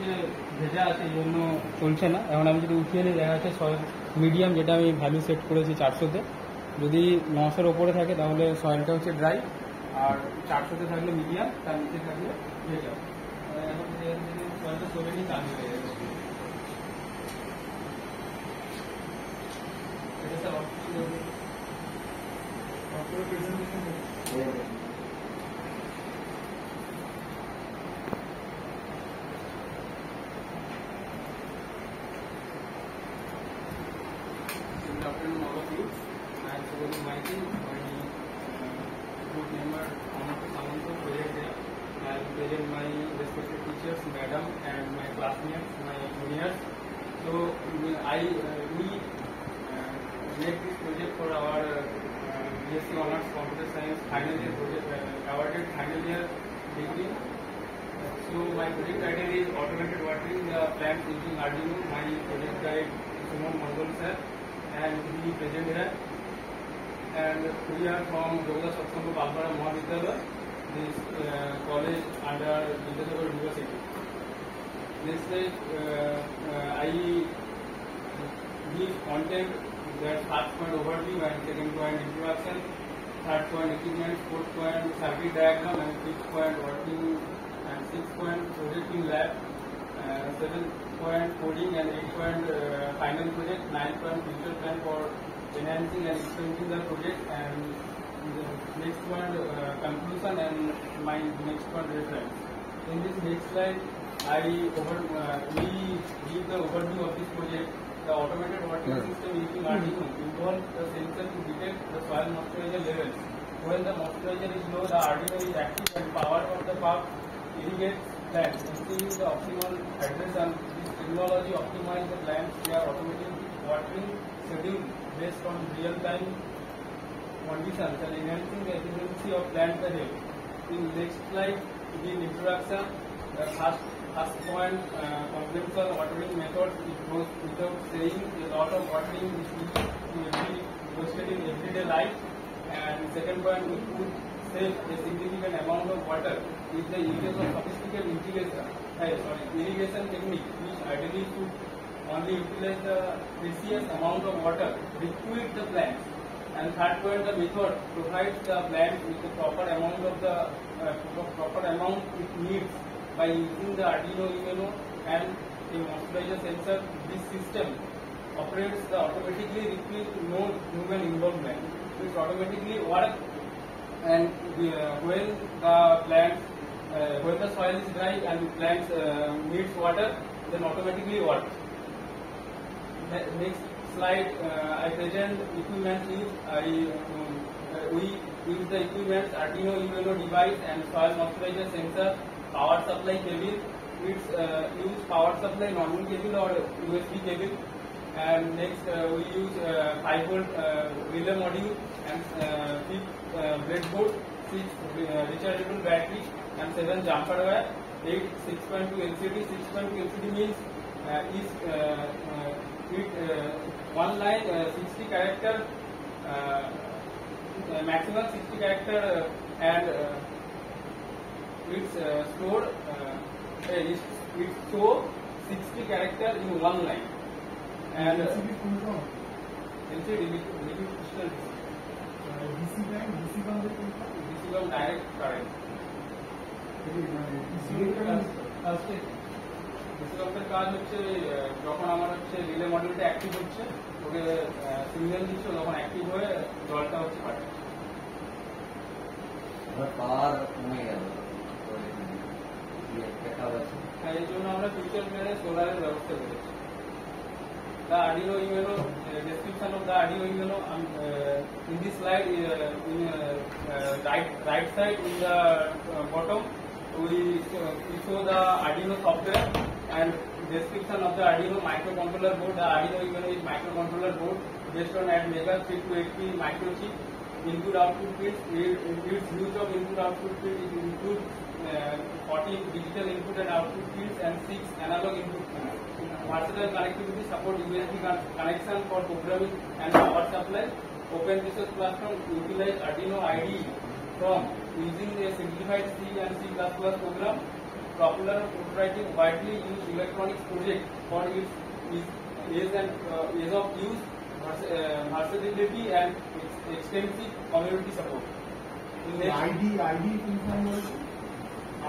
হচ্ছে ভেজা আছে এই জন্য চলছে না। এখন আমি যদি উঠিয়ে নিই দেখা যাচ্ছে মিডিয়াম, যেটা আমি ভ্যালু সেট করেছি 400-তে। যদি 900-এর ওপরে থাকে তাহলে সয়েলটা হচ্ছে ড্রাই, আর 400-তে থাকলে মিডিয়াম, তার নিচে থাকলে ভেজা। এখন যদি সয়েলটা চলে নিই চালু হয়ে যাবে। এটা sir presentation afternoon all of you. I am Subodh Maiti, my group member Amata Samanto project there. I will present my respected teachers, madam, and my classmates, my juniors. So we make this project for our BSc Honours Computer Science final year project, awarded final year degree. So my project title is automated watering the plants using Arduino. My project guide Sumon Mandal sir, and we present here, and we are from Jogda Satsanga Balpara Mahavidyalaya, this college under Vidyasagar University. This is I give content, that first point overview and second point introduction, third point equipment, fourth point circuit diagram, and fifth point working, and sixth point projecting lab, seventh point coding, and 8 point final project, 9 point future plan for enhancing and extending the project, and the next one conclusion, and my next one reference. In this next slide, we give the overview of this project. The automated watering system using Arduino involves the sensor to detect the soil moisturizer levels. When the moisturizer is low, the Arduino is active and power of the pump irrigates plants, ensuring the optimal hydration. This technology optimizes the plants via automated watering schedule based on real-time conditions and enhancing the efficiency of plant health. In next slide, in introduction, the first point, conventional watering method, it goes without saying. A lot of watering is wasted in everyday life. And second point, we could save a significant amount of water with the use of sophisticated irrigation technique, which ideally should only utilize the precious amount of water required the plants. And third point, the method provides the plant with the proper amount of the proper amount it needs by using the Arduino Uno and a moisturizer sensor. This system operates automatically with no human involvement. It automatically works, and when the plants when the soil is dry and plants needs water, then automatically work. Next slide, I present equipment used. We use the equipment Arduino Uno device and soil moisturizer sensor, power supply cable. It's use power supply normal cable or USB cable. And next we use 5-volt relay module, and 5 breadboard, 6 rechargeable battery, and 7 jumper wire, 8 6.2 LCD. 6.2 LCD means one line 60 character, maximum 60 character, and it's stored it's so 60 character in one line. And LCD liquid crystal DC direct current. DC কাজ হচ্ছে যখন আমার হচ্ছে relay মডিউলটা active হচ্ছে, ওকে signal দিচ্ছে, তখন active হয়ে জলটা হচ্ছে পাঠাচ্ছে। পাওয়ার কমে গেল, হ্যাঁ, এই জন্য আমরা ফিউচার প্ল্যানে সোলারের ব্যবস্থা করেছি। The Arduino Uno, description of the Arduino Uno, in this slide, in right side in the bottom, we show the Arduino software and description of the Arduino microcontroller board. The Arduino Uno is microcontroller board based on ATmega 3280 microchip. Input-output pins, its use of input-output pins, it includes 40 digital input and output pins and 6 analog input pins. Versatile connectivity, support USB connection for programming and power supply. Open resource platform utilize Arduino IDE from using a simplified C and C++ program. popular prototyping widely used electronics project for its ease of use, versatility and extensive community support. ID full form বলছি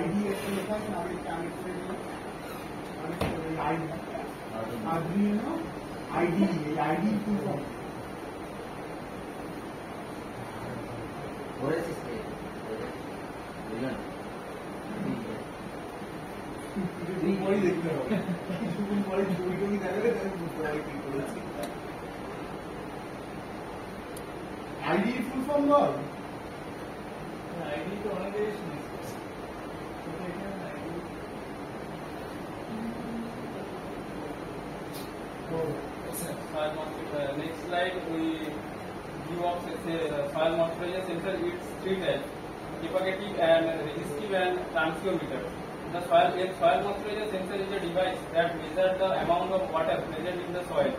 ID একটা লেখা আছে না আমি connected ID Arduino ID full form What is this name? Villain. কিছুদিন পরেই দেখতে হবে কিছুদিন পরে ছবি টবি দেখালে তাহলে বুঝতে পারবে কি করেছি ID ফুল ফর্ম বল ID তো অনেকেই শুনেছি। Next slide, we view of soil moisture sensor. Its three types: propagative and resistive and transmiometer. The soil moisture sensor is a device that measures the amount of water present in the soil.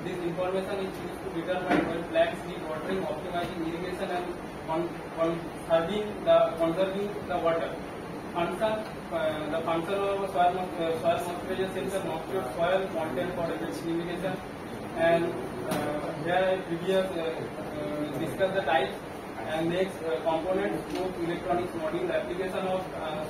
This information is used to determine when plants need watering, optimizing irrigation, and conserving the water. The function of a soil moisture sensor monitors soil content for effective irrigation. And here I previously discussed the types. And next, components, both electronics module, application of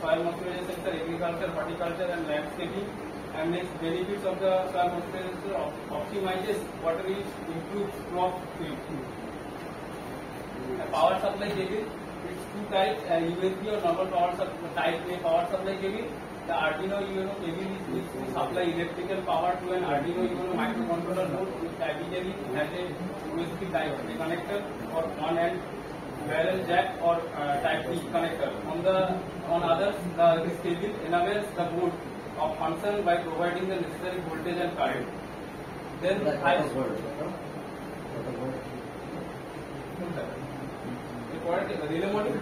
soil moisture sensor, agriculture, horticulture, and landscaping. And next, benefits of the soil moisture sensor: optimizes water use, improves crop yield. Power supply cable, it's two types: USB or normal power supply. Type A power supply cable. The Arduino UNO cable is used to supply electrical power to an Arduino UNO microcontroller board, which typically has a USB diode, a connector for on and barrel jack or type B connector. On others, this cable enables the board of function by providing the necessary voltage and current. Then relay module.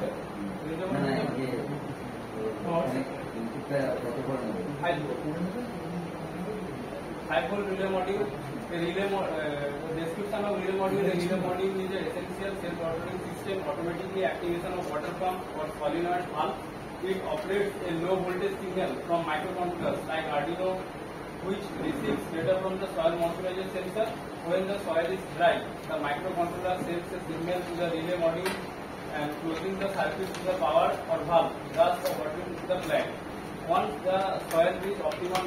High volt relay module. Description of relay module. A relay module is an essential self-operating system, automatically activation of water pump or solenoid valve. It operates a low voltage signal from microcontrollers like Arduino, which receives data from the soil moisture sensor. When the soil is dry, the microcontroller sends a signal to the relay module and closing the circuit to the power or valve, thus watering the plant. Once the soil reaches optimum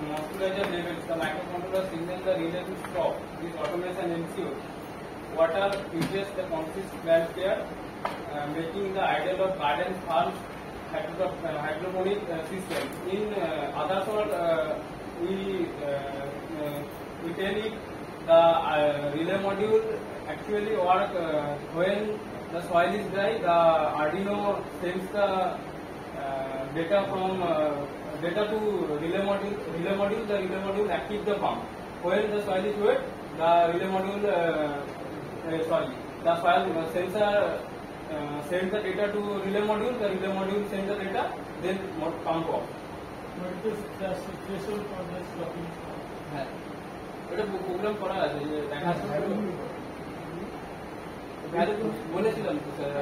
moisture levels, the microcontroller signals the relay to stop. This automation ensures water reaches the consist plant care, making the ideal of garden, farms, hydroponic systems. In other words, we tell it the relay module actually work when the soil is dry. The Arduino sends the data from data to relay module. The relay module activates the pump. When the soil is wet, the relay module the soil sensor sends the data to relay module. The relay module sends the data, then pump off. What is the threshold for this blocking? এটা programme করা আছে যে বলেছিলাম তো sir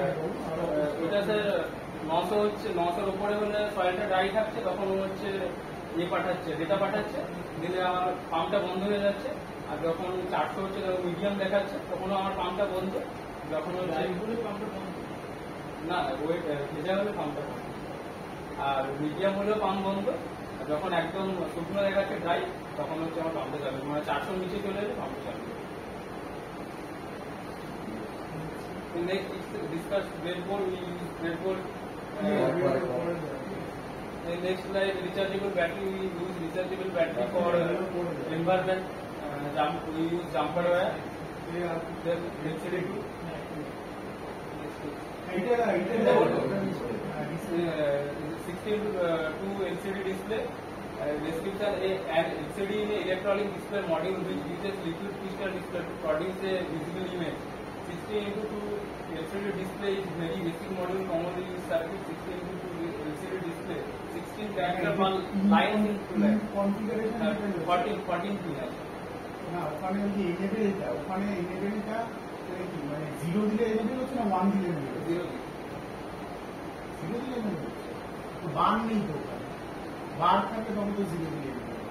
ওটা sir 900 উপরে হলে সয়েলটা dry থাকছে তখন হচ্ছে পাঠাচ্ছে ডেটা পাঠাচ্ছে দিলে আমার পাম্পটা বন্ধ হয়ে যাচ্ছে আর যখন 400 হচ্ছে মিডিয়াম দেখাচ্ছে তখন আমার পাম্পটা বন্ধ যখন হচ্ছে পাম্পটা বন্ধ না ওয়েট ভেজা হলে পাম্পটা বন্ধ আর মিডিয়াম হলেও পাম্প বন্ধ যখন একদম শুকনো দেখাচ্ছে ড্রাই তখন হচ্ছে আমার পাম্পটা চালু মানে 400 নিচে চলে এলে পাম্পটা চালু next discuss breadboard. We use breadboard. The next slide, rechargeable battery. We use rechargeable battery for environment. We use jumper wire. Then LCD 16:2 LCD display. Description: an LCD in an electronic display module which uses liquid crystal display to produce a visible image. 16:2 LCD display is very basic module commonly used circuit. 16:2 LCD display. 16 character line into line. Configuration 14 pin আছে না ওখানে যে এনেবলটা ওখানে এনেবলটা কি মানে 0 দিলে enable হচ্ছে না 1 দিলে এনেবল 0 দিলে এনেবল তো 1 নেই তো ওখানে বার থাকলে তখন তো জিরো দিয়ে দিতে হবে।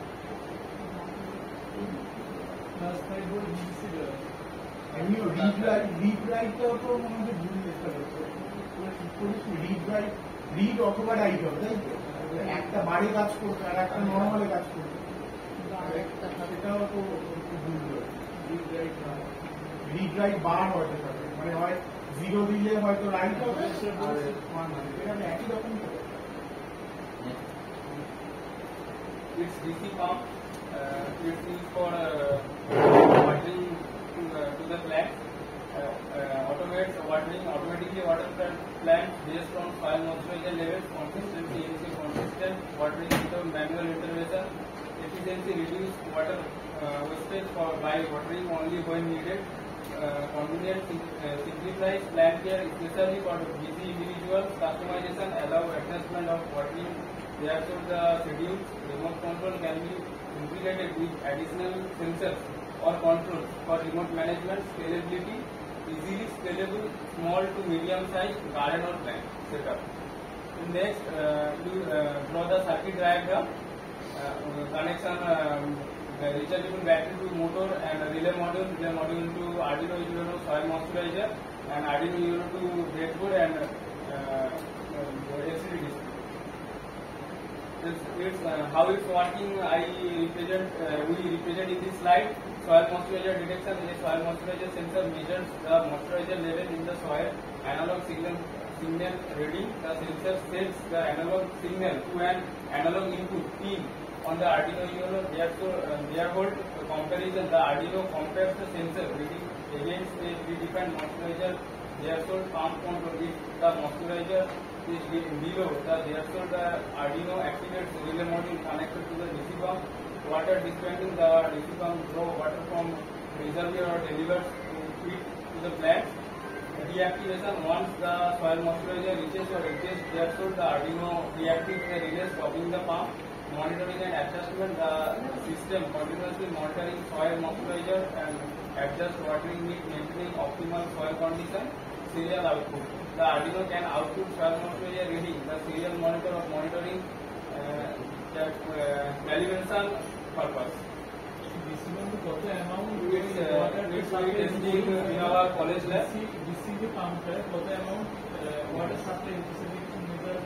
Plus 5 volt DC এমনি রিড রাইটটাও তো মনে হচ্ছে ভুল চেষ্টা করছে। রিড অথবা রাইট হবে, তাই তো? একটা বারে কাজ করবে আর একটা নর্মালে কাজ করবে, সেটাও তো একটু ভুল রয়েছে। রিড রাইট বার হয়তো হবে, মানে হয় জিরো দিলে হয়তো রাইট হবে আর ওয়ান হবে, এটা একই রকম তো। It's DC pump. It's used for watering to the plant. Automates watering automatically water plant based on soil moisture levels, consistency, consistent watering without manual intervention. Efficiency reduce water wastage by watering only when needed. Convenient simplifies plant care, especially for busy individuals. Customization allow adjustment of watering. Therefore, the schedule remote control can be integrated with additional sensors or controls for remote management. Scalability, easily scalable, small to medium size garden or plant setup. Next, you draw the circuit diagram. Connection rechargeable battery to motor and relay module to Arduino Uno soil moisturizer and Arduino Uno to breadboard and LCD display. It's how it's working. We represent in this slide. Soil moisturizer detection. A soil moisturizer sensor measures the moisturizer level in the soil. Analog signal reading. The sensor sends the analog signal to an analog input pin on the Arduino Uno. Therefore, comparison. The Arduino compares the sensor reading against a predefined moisturizer. Therefore, pump control. If the moisturizer is below, therefore the Arduino activates relay module connected to the DC pump. Water dispensing, the DC pump draw water from reservoir or delivers it to the plant. Deactivation, once the soil moisturizer reaches your exit, therefore the Arduino deactivates the relay, stopping the pump. Monitoring and adjustment, the system continuously monitoring soil moisturizer and adjust watering need, maintaining optimal soil condition. Serial output, the Arduino can output soil moisture reading. The serial monitor of monitoring calibration purpose. কত amount It's testing in our college lab. DC যে পাম্পটা কত amount water supply specification measure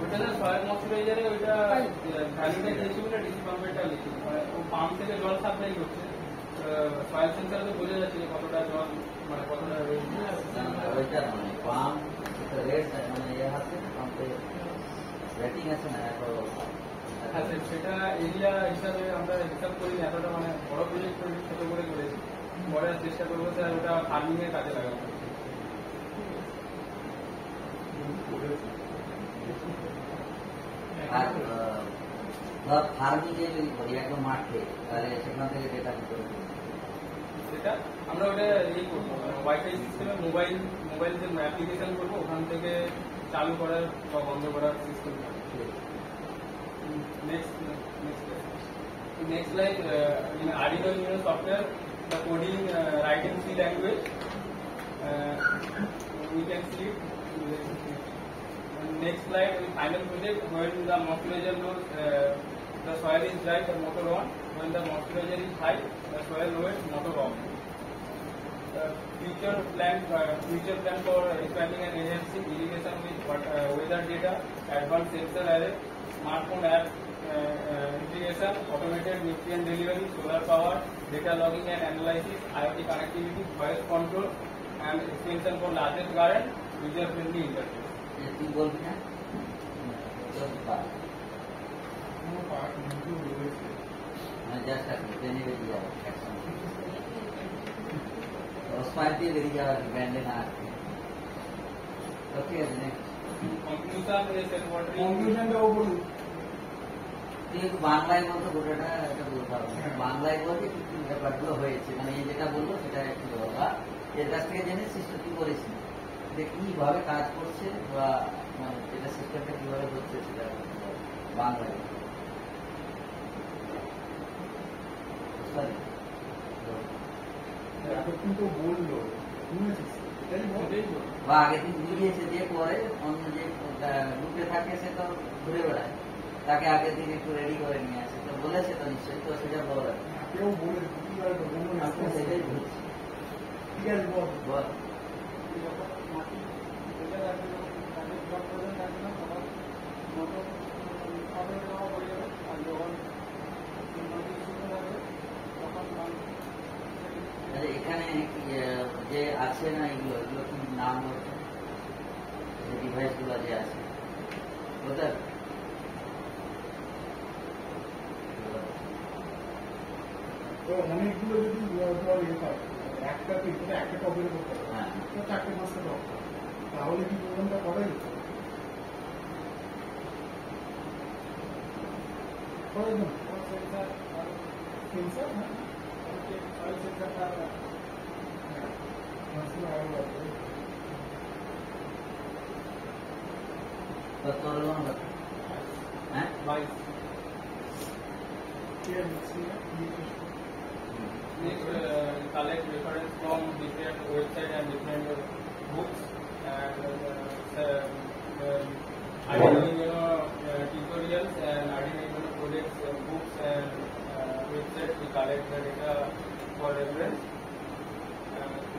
ওটা না soil ময়েশ্চারাইজারে ওইটা ভ্যালুটা দিয়েছি বলে DC পাম্পেরটা লিখি, মানে ও পাম্প থেকে জল সাপ্লাই করছে। সয়েল সেন্সারে তো বোঝা যাচ্ছে যে কতটা জল, মানে কতটা ওইটা মানে পাম্প রেট মানে ইয়ে আছে পাম্পে রেটিং আছে না এত। আচ্ছা, সেটা এরিয়া হিসাবে আমরা হিসাব করি এতটা, মানে বড় প্রজেক্ট ছোট করে করেছি। পরে চেষ্টা করবো স্যার ওটা ফার্মিং এর কাজে লাগাবো। আর ধর ফার্মিং এ যদি করি একদম মাঠে, তাহলে সেখান থেকে ডেটা সেটা আমরা ওটা এই করবো, ওয়াইফাই সিস্টেমে মোবাইল যে অ্যাপ্লিকেশন করবো ওখান থেকে চালু করার বা বন্ধ করার system. Next slide, in Arduino Uno software, the coding writing C language, we can see. Next slide, the final project, when the moisturizer knows the soil is dry, the motor on. When the moisturizer is high, the soil lowers, motor off. Future plan for expanding and enhancing irrigation with weather data, advanced sensor array, smartphone app integration, automated nutrient delivery, solar power, data logging and analysis, IoT connectivity, voice control, and extension for largest garden, user-friendly interface. তুই বলবি না কোনো part কিন্তু রয়েছে। মানে just আপনি ট্রেনে বেরিয়ে যাবো একসঙ্গে স্পাইট দিয়ে বেরিয়ে যাওয়া ব্যান্ডে না আসবে। ওকে Conclusion is that watering. কনফিউশনটাও বলুন। তুই একটু বাংলায় বলতে গোটাটা এটা বলতে হবে না। বাংলায় বলতে কি কি ব্যাপারগুলো হয়েছে, মানে এই যেটা বললো সেটা একটু বা এর কাছ থেকে জেনে সিস্টেম কি করেছি, যে কিভাবে কাজ করছে বা মানে যেটা সিস্টেমটা কিভাবে হচ্ছে সেটা বাংলায় এতক্ষণ তো বললো, শুনেছিস? বা আগের দিন বুঝিয়েছে যে পরে অন্য যে গ্রুপে থাকে সে তো ঘুরে বেড়ায়, তাকে আগের দিন একটু রেডি করে নিয়ে আসে, তো বলেছে তো নিশ্চয়ই, তো সেটা বড় ব্যাপার। কেউ বলে কি আর বলবো না, আজকে সেটাই বুঝছি। ঠিক আছে বল। বল। যখন মাটি ভেজে রাখবে, যখন মাটির জল প্রয়োজন থাকবে না, তখন মোটর হবে দেওয়া হয়ে যাবে। আর যখন মাটি শুকনো থাকবে তখন আচ্ছা, এখানে যে আছে না এগুলো কি নাম বলছে, যে ডিভাইস গুলো যে আছে ওটা তো অনেকগুলো যদি ধর ইয়ে হয়, একটা পেপারে একটা টপিকে করতে হবে, হ্যাঁ তো 4-5টা টপ, তাহলে কি প্রোগ্রামটা করা যেত? করা যেত সেন্সার সেন্সার, হ্যাঁ অয়েল সেন্সারটা তো তোর হ্যাঁ বাইশ Next, collect reference from different websites and different books, and Arduino tutorials and Arduino projects, books and websites. We collect the data for reference.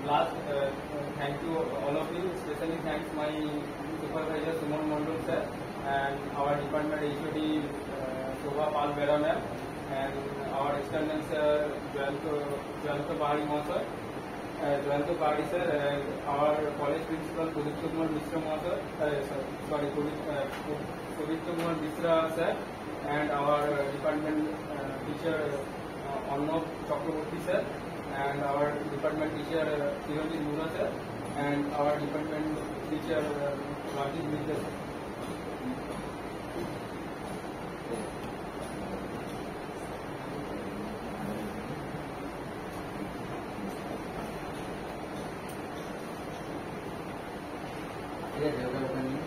Last, thank you all of you, especially thanks my supervisor Suman Mondol sir and our department HOD Shobha Pal Bera ma'am, and our external sir Jayanta Bahari Mahasar, Jayanta Bahari sir, and our college principal Pudipta Kumar Mishra Mahasar, Pudipta Kumar Mishra sir, and our department teacher Arnav Chakraborty sir, and our department teacher Hiranjit Mura sir, and our department teacher Rajiv Mitra sir. ঠিক আছে, ওটা নিয়ে